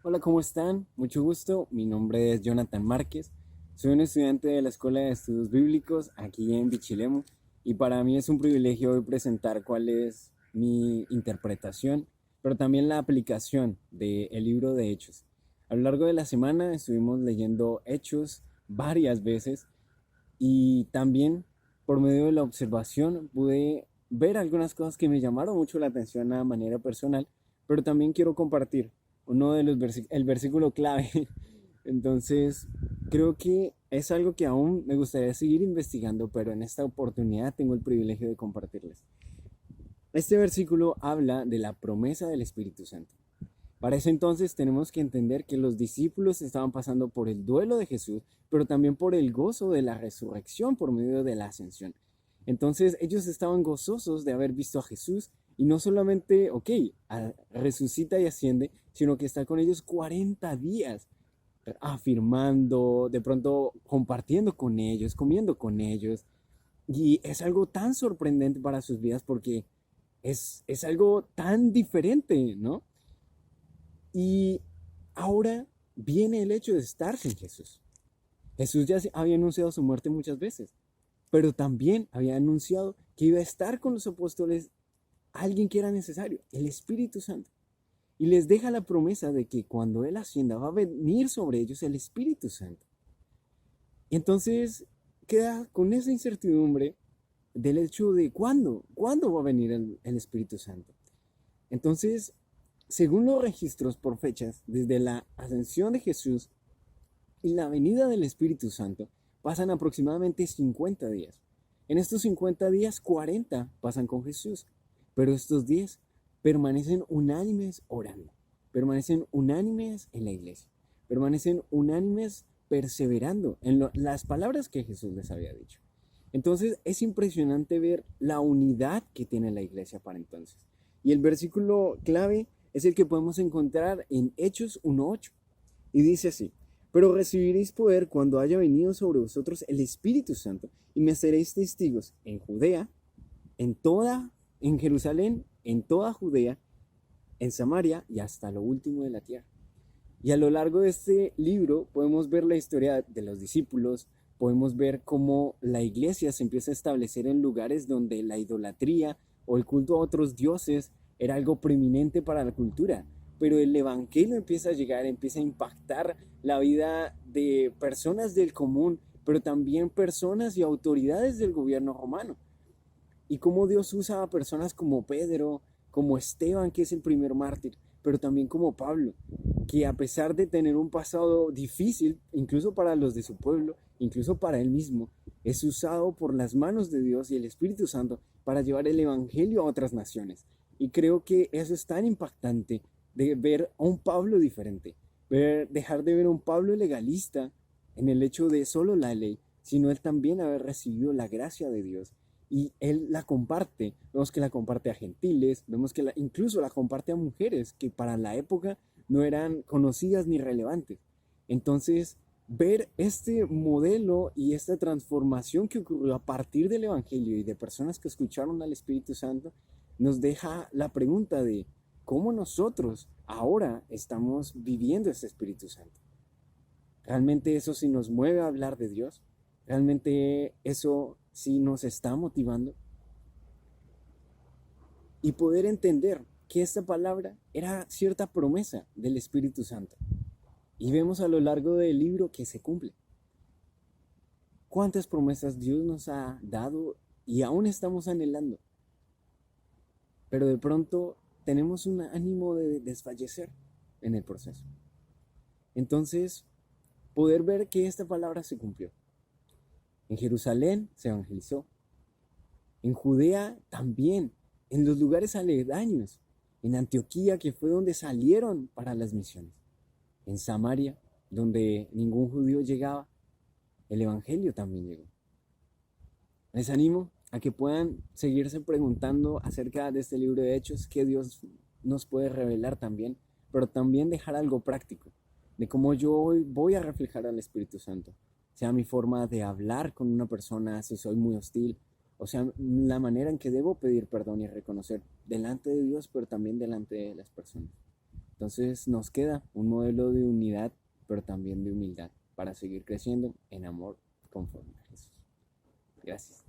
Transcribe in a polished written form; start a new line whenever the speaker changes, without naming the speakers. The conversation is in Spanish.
Hola, ¿cómo están? Mucho gusto. Mi nombre es Jonathan Márquez. Soy un estudiante de la Escuela de Estudios Bíblicos aquí en Bichilemu y para mí es un privilegio hoy presentar cuál es mi interpretación, pero también la aplicación del libro de Hechos. A lo largo de la semana estuvimos leyendo Hechos varias veces y también por medio de la observación pude ver algunas cosas que me llamaron mucho la atención a manera personal, pero también quiero compartir uno de los el versículo clave. Entonces, creo que es algo que aún me gustaría seguir investigando, pero en esta oportunidad tengo el privilegio de compartirles. Este versículo habla de la promesa del Espíritu Santo. Para ese entonces tenemos que entender que los discípulos estaban pasando por el duelo de Jesús, pero también por el gozo de la resurrección por medio de la ascensión. Entonces ellos estaban gozosos de haber visto a Jesús y no solamente, resucita y asciende, sino que está con ellos 40 días, afirmando, de pronto compartiendo con ellos, comiendo con ellos. Y es algo tan sorprendente para sus vidas porque es algo tan diferente, ¿no? Y ahora viene el hecho de estar sin Jesús. Jesús ya había anunciado su muerte muchas veces, pero también había anunciado que iba a estar con los apóstoles alguien que era necesario, el Espíritu Santo. Y les deja la promesa de que cuando Él ascienda va a venir sobre ellos el Espíritu Santo. Y entonces queda con esa incertidumbre del hecho de cuándo va a venir el Espíritu Santo. Entonces, según los registros por fechas, desde la ascensión de Jesús y la venida del Espíritu Santo, pasan aproximadamente 50 días. En estos 50 días, 40 pasan con Jesús, pero estos 10 permanecen unánimes orando, permanecen unánimes en la iglesia, permanecen unánimes perseverando en las palabras que Jesús les había dicho. Entonces es impresionante ver la unidad que tiene la iglesia para entonces. Y el versículo clave es el que podemos encontrar en Hechos 1:8. Y dice así: pero recibiréis poder cuando haya venido sobre vosotros el Espíritu Santo, y me seréis testigos en Judea, en Jerusalén, en toda Judea, en Samaria y hasta lo último de la tierra. Y a lo largo de este libro podemos ver la historia de los discípulos, podemos ver cómo la iglesia se empieza a establecer en lugares donde la idolatría o el culto a otros dioses era algo preeminente para la cultura. Pero el evangelio empieza a llegar, empieza a impactar la vida de personas del común, pero también personas y autoridades del gobierno romano. Y cómo Dios usa a personas como Pedro, como Esteban, que es el primer mártir, pero también como Pablo, que a pesar de tener un pasado difícil, incluso para los de su pueblo, incluso para él mismo, es usado por las manos de Dios y el Espíritu Santo para llevar el Evangelio a otras naciones. Y creo que eso es tan impactante de ver a un Pablo diferente, dejar de ver a un Pablo legalista en el hecho de solo la ley, sino él también haber recibido la gracia de Dios y él la comparte. Vemos que la comparte a gentiles, vemos que incluso la comparte a mujeres que para la época no eran conocidas ni relevantes. Entonces, ver este modelo y esta transformación que ocurrió a partir del Evangelio y de personas que escucharon al Espíritu Santo, nos deja la pregunta de cómo nosotros ahora estamos viviendo ese Espíritu Santo. ¿Realmente eso sí nos mueve a hablar de Dios? ¿Realmente eso sí nos está motivando? Y poder entender que esta palabra era cierta promesa del Espíritu Santo. Y vemos a lo largo del libro que se cumple. ¿Cuántas promesas Dios nos ha dado y aún estamos anhelando? Pero de pronto tenemos un ánimo de desfallecer en el proceso. Entonces, poder ver que esta palabra se cumplió. En Jerusalén se evangelizó. En Judea también. En los lugares aledaños. En Antioquía, que fue donde salieron para las misiones. En Samaria, donde ningún judío llegaba, el evangelio también llegó. Les animo a que puedan seguirse preguntando acerca de este libro de Hechos, que Dios nos puede revelar también, pero también dejar algo práctico, de cómo yo hoy voy a reflejar al Espíritu Santo, sea mi forma de hablar con una persona si soy muy hostil, o sea, la manera en que debo pedir perdón y reconocer delante de Dios, pero también delante de las personas. Entonces nos queda un modelo de unidad, pero también de humildad para seguir creciendo en amor conforme a Jesús. Gracias.